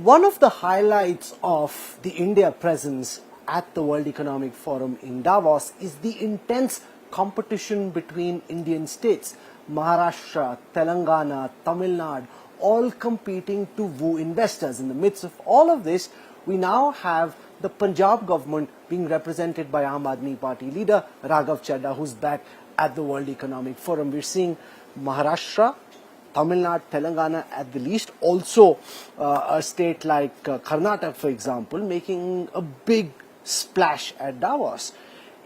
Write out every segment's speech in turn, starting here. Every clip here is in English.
One of the highlights of the India presence at the World Economic Forum in Davos is the intense competition between Indian states. Maharashtra, Telangana, Tamil Nadu, all competing to woo investors. In the midst of all of this, we now have the Punjab government being represented by Aam Aadmi Party leader Raghav Chadha, who's back at the World Economic Forum. We're seeing Maharashtra, Tamil Nadu, Telangana at the least, also a state like Karnataka, for example, making a big splash at Davos.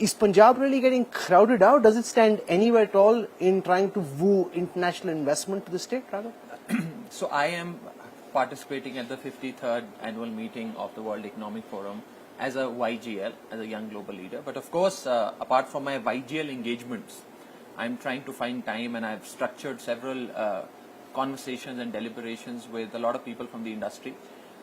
Is Punjab really getting crowded out? Does it stand anywhere at all in trying to woo international investment to the state, Raghav? So I am participating at the 53rd annual meeting of the World Economic Forum as a YGL, as a young global leader. But of course, apart from my YGL engagements, I'm trying to find time, and I've structured several conversations and deliberations with a lot of people from the industry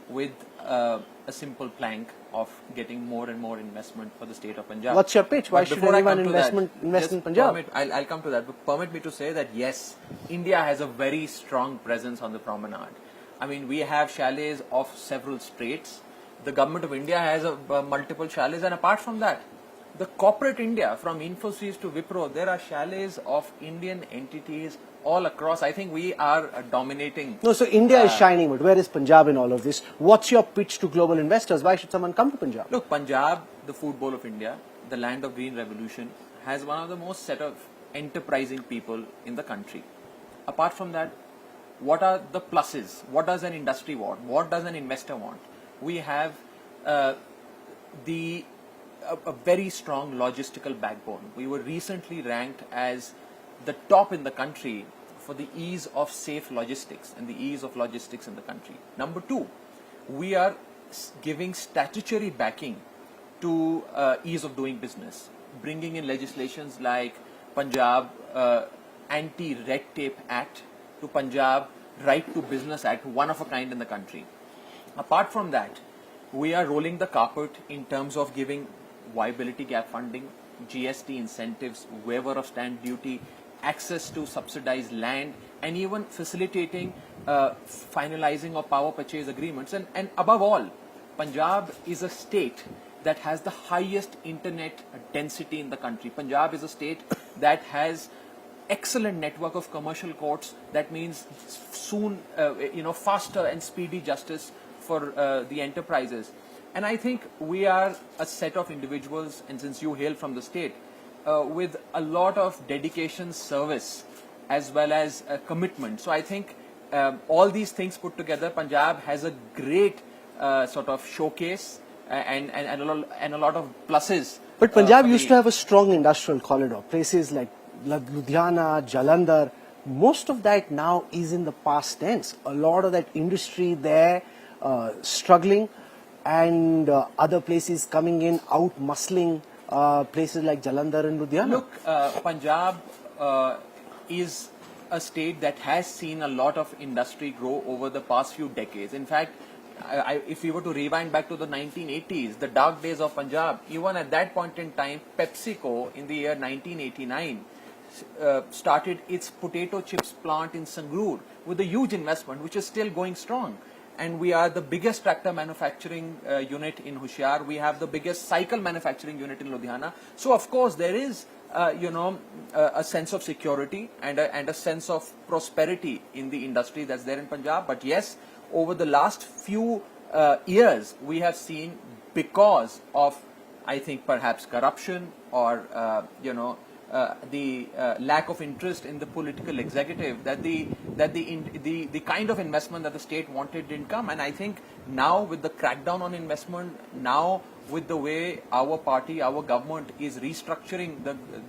with a simple plank of getting more and more investment for the state of Punjab. What's your pitch? Why should anyone invest in Punjab? I'll come to that, but permit me to say that yes, India has a very strong presence on the promenade. I mean, we have chalets of several states. The government of India has multiple chalets, and apart from that, the corporate India, from Infosys to Wipro, there are chalets of Indian entities all across. I think we are dominating. No, so India is shining, but where is Punjab in all of this? What's your pitch to global investors? Why should someone come to Punjab? Look, Punjab, the food bowl of India, the land of green revolution, has one of the most set of enterprising people in the country. Apart from that, what are the pluses? What does an industry want? What does an investor want? We have a very strong logistical backbone. We were recently ranked as the top in the country for the ease of safe logistics and the ease of logistics in the country. Number two, we are giving statutory backing to ease of doing business, bringing in legislations like Punjab Anti-Red Tape Act to Punjab Right to Business Act, one of a kind in the country. Apart from that, we are rolling the carpet in terms of giving viability gap funding, GST incentives, waiver of stamp duty, access to subsidized land, and even facilitating finalizing of power purchase agreements. And above all, Punjab is a state that has the highest internet density in the country. Punjab is a state that has excellent network of commercial courts. That means soon, faster and speedy justice for the enterprises. And I think we are a set of individuals, and since you hail from the state, with a lot of dedication, service, as well as commitment. So I think all these things put together, Punjab has a great sort of showcase and a lot of pluses. But Punjab used to have a strong industrial corridor. Places like Ludhiana, Jalandhar, most of that now is in the past tense. A lot of that industry there struggling, and other places coming in, out muscling places like Jalandhar and Ludhiana. Look, Punjab is a state that has seen a lot of industry grow over the past few decades. In fact, if we were to rewind back to the 1980s, the dark days of Punjab, even at that point in time, PepsiCo in the year 1989 started its potato chips plant in Sangrur with a huge investment, which is still going strong. And we are the biggest tractor manufacturing unit in Hoshiar. We have the biggest cycle manufacturing unit in Ludhiana. So of course there is, a sense of security and a sense of prosperity in the industry that's there in Punjab. But yes, over the last few years, we have seen, because of, I think, perhaps corruption or the lack of interest in the political executive, that the kind of investment that the state wanted didn't come. And I think now with the crackdown on investment, now with the way our party, our government is restructuring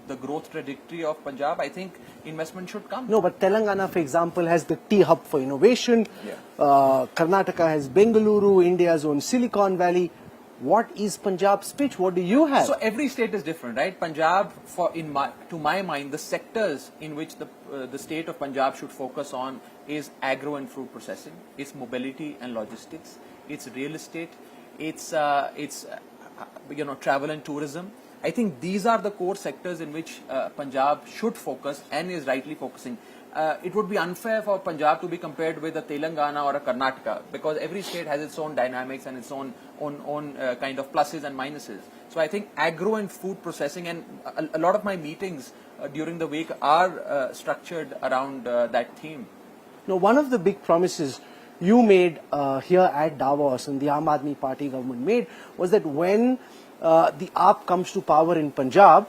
the growth trajectory of Punjab, I think investment should come. No, but Telangana, for example, has the Tea Hub for innovation. Yeah. Karnataka has Bengaluru, India's own Silicon Valley. What is Punjab's pitch? What do you have? So every state is different, right? Punjab, to my mind, the sectors in which the state of Punjab should focus on is agro and fruit processing, it's mobility and logistics, it's real estate, it's travel and tourism. I think these are the core sectors in which Punjab should focus and is rightly focusing. it would be unfair for Punjab to be compared with a Telangana or a Karnataka, because every state has its own dynamics and its own kind of pluses and minuses. So I think agro and food processing, and a lot of my meetings during the week are structured around that theme. Now, one of the big promises you made here at Davos and the Aam Aadmi Party government made was that when the AAP comes to power in Punjab,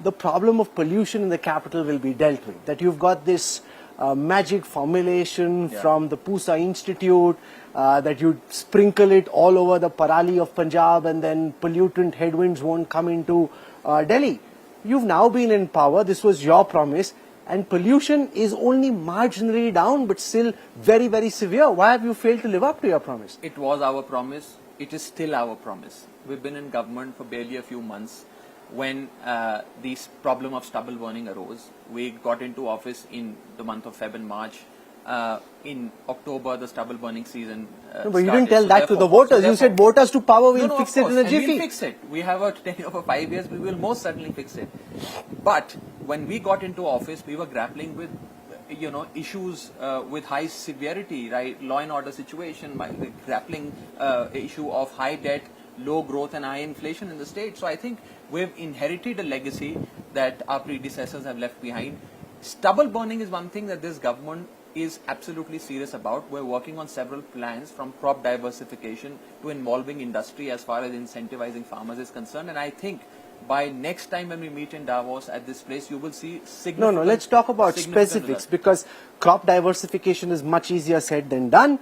the problem of pollution in the capital will be dealt with. That you've got this magic formulation from the Pusa Institute, that you sprinkle it all over the Parali of Punjab and then pollutant headwinds won't come into Delhi. You've now been in power, this was your promise, and pollution is only marginally down but still very, very severe. Why have you failed to live up to your promise? It was our promise, it is still our promise. We've been in government for barely a few months. When this problem of stubble burning arose, we got into office in the month of Feb and March. In October, the stubble burning season No, but you didn't tell that to the voters. You said vote us to power, we'll fix it in a jiffy. We'll fix it. We have a tenure for 5 years, we will most certainly fix it. But when we got into office, we were grappling with issues with high severity, right? Law and order situation, grappling issue of high debt, low growth and high inflation in the state. So I think we've inherited a legacy that our predecessors have left behind. Stubble burning is one thing that this government is absolutely serious about. We're working on several plans, from crop diversification to involving industry as far as incentivizing farmers is concerned. And I think by next time when we meet in Davos at this place, you will see significant... No, let's talk about specifics, because crop diversification is much easier said than done.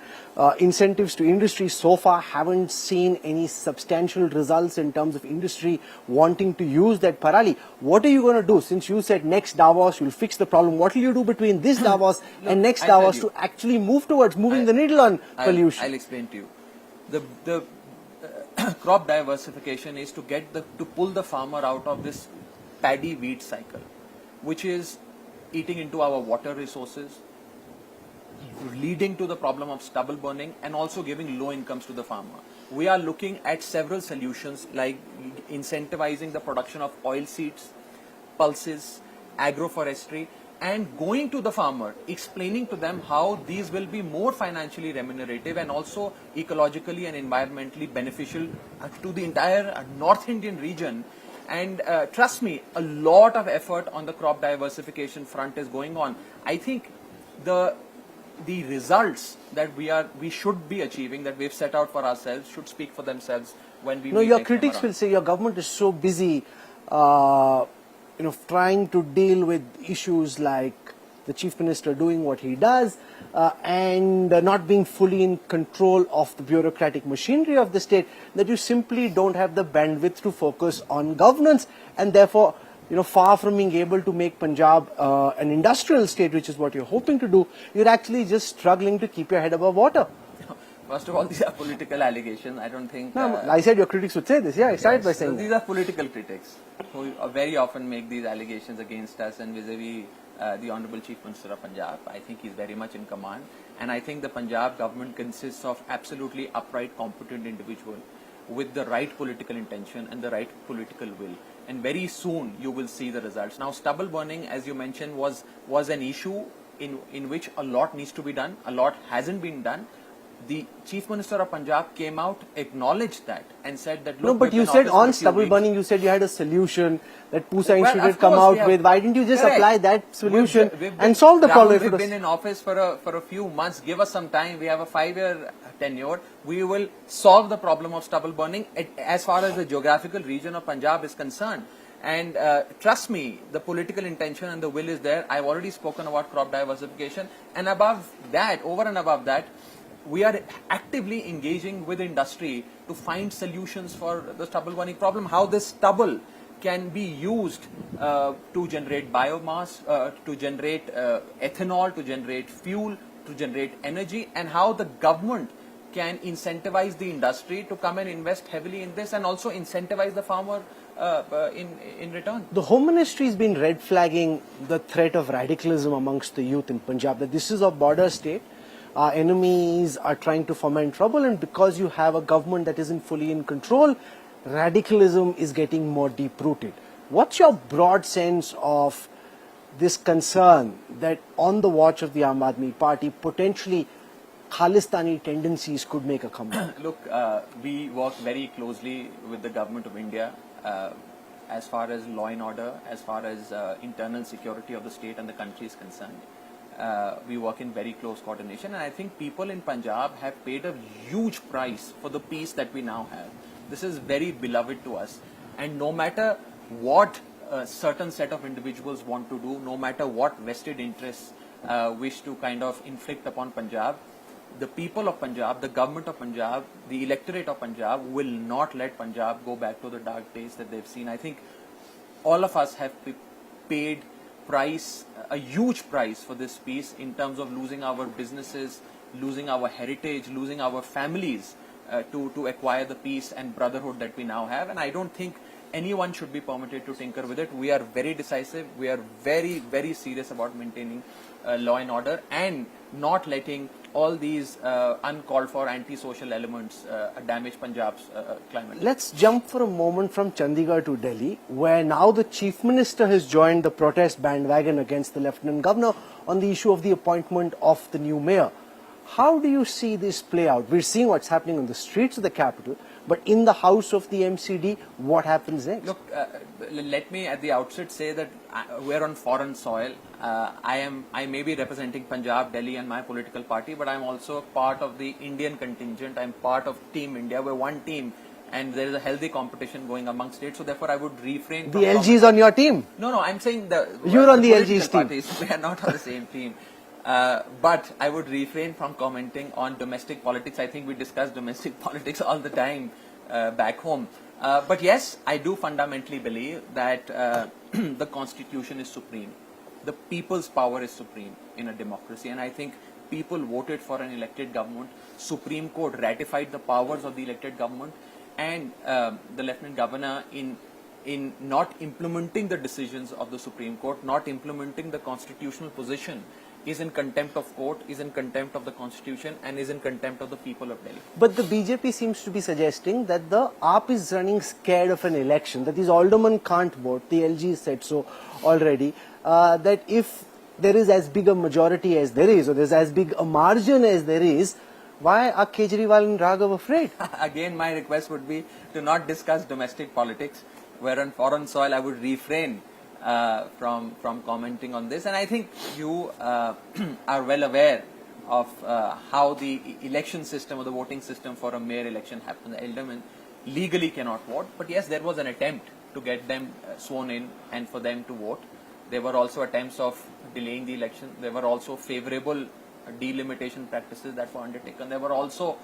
Incentives to industry so far haven't seen any substantial results in terms of industry wanting to use that parali. What are you going to do? Since you said next Davos you'll fix the problem, what will you do between this Davos and next Davos to actually move towards moving the needle on pollution? I'll explain to you. The crop diversification is to pull the farmer out of this paddy wheat cycle, which is eating into our water resources, leading to the problem of stubble burning, and also giving low incomes to the farmer. We are looking at several solutions, like incentivizing the production of oil seeds, pulses, agroforestry, and going to the farmer, explaining to them how these will be more financially remunerative and also ecologically and environmentally beneficial to the entire North Indian region. And trust me, a lot of effort on the crop diversification front is going on. I think the results that we should be achieving, that we've set out for ourselves, should speak for themselves when we meet. Your critics will say your government is so busy trying to deal with issues like the Chief Minister doing what he does and not being fully in control of the bureaucratic machinery of the state, that you simply don't have the bandwidth to focus on governance, and therefore, far from being able to make Punjab an industrial state, which is what you're hoping to do, you're actually just struggling to keep your head above water. First of all, these are political allegations. I don't think... No, I said your critics would say this. Yeah, I started by saying these are political critics who very often make these allegations against us and vis-a-vis the Honorable Chief Minister of Punjab. I think he's very much in command. And I think the Punjab government consists of absolutely upright, competent individuals with the right political intention and the right political will. And very soon you will see the results. Now, stubble burning, as you mentioned, was an issue in which a lot needs to be done. A lot hasn't been done. The Chief Minister of Punjab came out, acknowledged that, and said that... No, but you said on stubble burning, you said you had a solution that Pusa Institute had come out with. Why didn't you just apply that solution and solve the problem? We've been in office for a few months. Give us some time. We have a 5-year tenure. We will solve the problem of stubble burning as far as the geographical region of Punjab is concerned. And trust me, the political intention and the will is there. I've already spoken about crop diversification. And above that, over and above that, we are actively engaging with industry to find solutions for the stubble burning problem, how this stubble can be used to generate biomass, to generate ethanol, to generate fuel, to generate energy, and how the government can incentivize the industry to come and invest heavily in this and also incentivize the farmer in return. The Home Ministry has been red flagging the threat of radicalism amongst the youth in Punjab, that this is a border state. Our enemies are trying to foment trouble, and because you have a government that isn't fully in control, radicalism is getting more deep-rooted. What's your broad sense of this concern that on the watch of the Aam Aadmi Party, potentially Khalistani tendencies could make a comeback? Look, we work very closely with the government of India as far as law and order, as far as internal security of the state and the country is concerned. We work in very close coordination, and I think people in Punjab have paid a huge price for the peace that we now have. This is very beloved to us, and no matter what a certain set of individuals want to do, no matter what vested interests wish to kind of inflict upon Punjab, the people of Punjab, the government of Punjab, the electorate of Punjab will not let Punjab go back to the dark days that they've seen. I think all of us have paid price, a huge price for this peace in terms of losing our businesses, losing our heritage, losing our families to acquire the peace and brotherhood that we now have. And I don't think anyone should be permitted to tinker with it. We are very decisive. We are very, very serious about maintaining law and order and not letting all these uncalled for anti-social elements damage Punjab's climate. Let's jump for a moment from Chandigarh to Delhi, where now the Chief Minister has joined the protest bandwagon against the Lieutenant Governor on the issue of the appointment of the new mayor. How do you see this play out? We're seeing what's happening on the streets of the capital, but in the house of the MCD, what happens next? Look, let me at the outset say that we're on foreign soil. I may be representing Punjab, Delhi and my political party, but I'm also part of the Indian contingent. I'm part of Team India. We're one team, and there is a healthy competition going among states. So therefore, I would refrain from... The LG is on your team? No, I'm saying you're on the LG's team. Parties, we are not on the same team. But I would refrain from commenting on domestic politics. I think we discuss domestic politics all the time back home. But yes, I do fundamentally believe that the constitution is supreme. The people's power is supreme in a democracy. And I think people voted for an elected government. Supreme Court ratified the powers of the elected government. And the Lieutenant Governor in not implementing the decisions of the Supreme Court, not implementing the constitutional position, is in contempt of court, is in contempt of the constitution, and is in contempt of the people of Delhi. But the BJP seems to be suggesting that the AAP is running scared of an election, that these aldermen can't vote. The LG said so already, that if there is as big a majority as there is, or there's as big a margin as there is, why are Kejriwal and Raghav afraid? Again, my request would be to not discuss domestic politics. We're on foreign soil. I would refrain from commenting on this, and I think you are well aware of how the election system or the voting system for a mayor election happens. The aldermen legally cannot vote, but yes, there was an attempt to get them sworn in and for them to vote. There were also attempts of delaying the election. There were also favorable delimitation practices that were undertaken. There were also,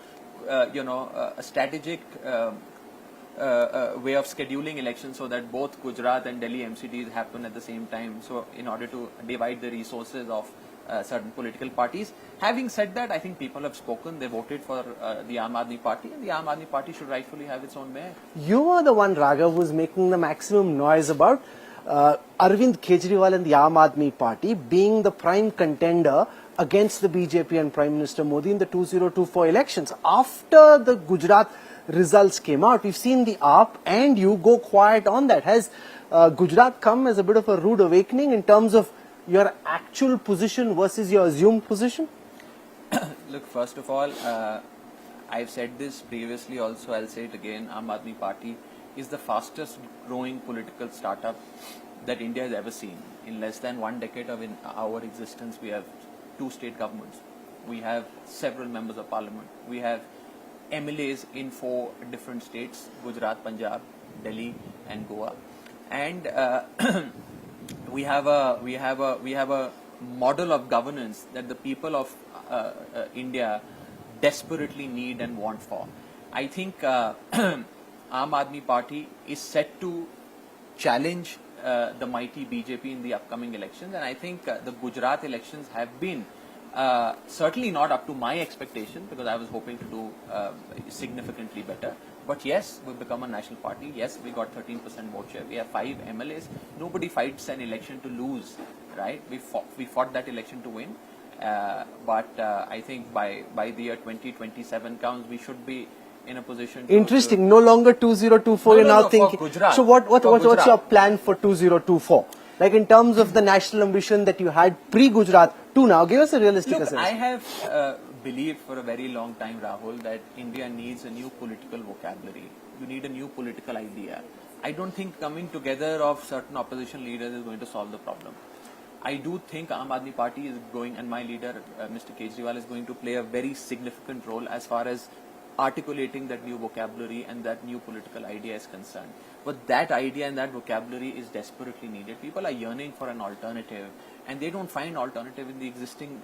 a strategic way of scheduling elections so that both Gujarat and Delhi MCDs happen at the same time. So in order to divide the resources of certain political parties. Having said that, I think people have spoken. They voted for the Aam Aadmi Party, and the Aam Aadmi Party should rightfully have its own mayor. You are the one, Raghav, who is making the maximum noise about Arvind Kejriwal and the Aam Aadmi Party being the prime contender against the BJP and Prime Minister Modi in the 2024 elections. After the Gujarat results came out, we've seen the AAP and you go quiet on that. Has Gujarat come as a bit of a rude awakening in terms of your actual position versus your assumed position? Look, first of all, I've said this previously also, I'll say it again, Aam Aadmi Party is the fastest growing political startup that India has ever seen. In less than 1 decade of our existence, we have 2 state governments. We have several members of parliament. We have MLAs in 4 different states, Gujarat, Punjab, Delhi and Goa. And we have a model of governance that the people of India desperately need and want for. I think Aam Aadmi Party is set to challenge the mighty BJP in the upcoming elections, and I think the Gujarat elections have been certainly not up to my expectation, because I was hoping to do significantly better. But yes, we've become a national party. Yes, we got 13% vote share. We have 5 MLAs. Nobody fights an election to lose, right? We fought that election to win. But I think by the year 2027 counts, we should be in a position to... Interesting. No longer 2024, you're now thinking... For Gujarat. So what's your plan for 2024? Like in terms of the national ambition that you had pre-Gujarat to now, give us a realistic Look, assessment. I have believed for a very long time, Rahul, that India needs a new political vocabulary. You need a new political idea. I don't think coming together of certain opposition leaders is going to solve the problem. I do think Aam Aadmi Party is going, and my leader, Mr. Kejriwal, is going to play a very significant role as far as articulating that new vocabulary and that new political idea is concerned. But that idea and that vocabulary is desperately needed. People are yearning for an alternative, and they don't find alternative in the existing,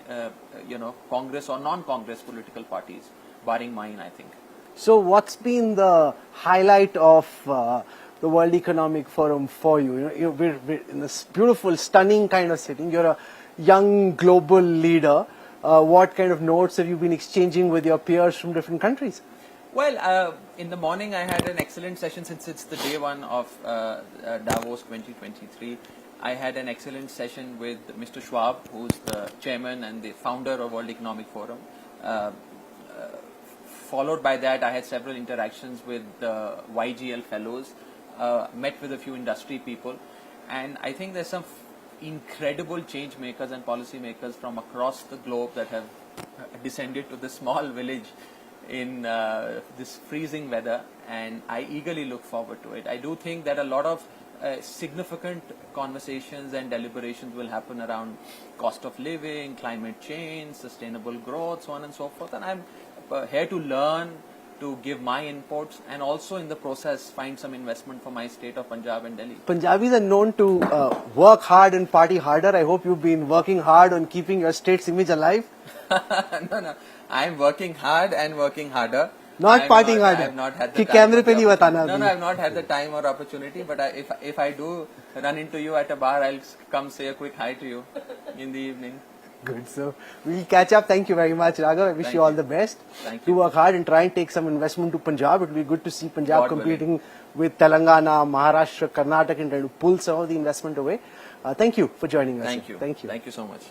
Congress or non-Congress political parties, barring mine, I think. So what's been the highlight of the World Economic Forum for you? We're in this beautiful, stunning kind of setting. You're a young global leader. What kind of notes have you been exchanging with your peers from different countries? Well, in the morning I had an excellent session since it's the day one of Davos 2023. I had an excellent session with Mr. Schwab, who's the chairman and the founder of World Economic Forum. Followed by that, I had several interactions with the YGL fellows, met with a few industry people, and I think there's some incredible change makers and policy makers from across the globe that have descended to this small village in this freezing weather, and I eagerly look forward to it. I do think that a lot of significant conversations and deliberations will happen around cost of living, climate change, sustainable growth, so on and so forth, and I'm here to learn, to give my inputs, and also in the process find some investment for my state of Punjab and Delhi. Punjabis are known to work hard and party harder. I hope you've been working hard on keeping your state's image alive. No, I'm working hard and working harder. Not partying harder. I've not had the कि time. कैमरे पे नहीं बताना No, अभी. I've not had the time or opportunity. But if I do run into you at a bar, I'll come say a quick hi to you in the evening. Good. So we'll catch up. Thank you very much, Raghav. I wish Thank you all you. the best. Thank To you. work hard and try and take some investment to Punjab. It will be good to see Punjab God competing with Telangana, Maharashtra, Karnataka and trying to pull some of the investment away. Thank you for joining us. Thank you. Thank you. Thank you so much.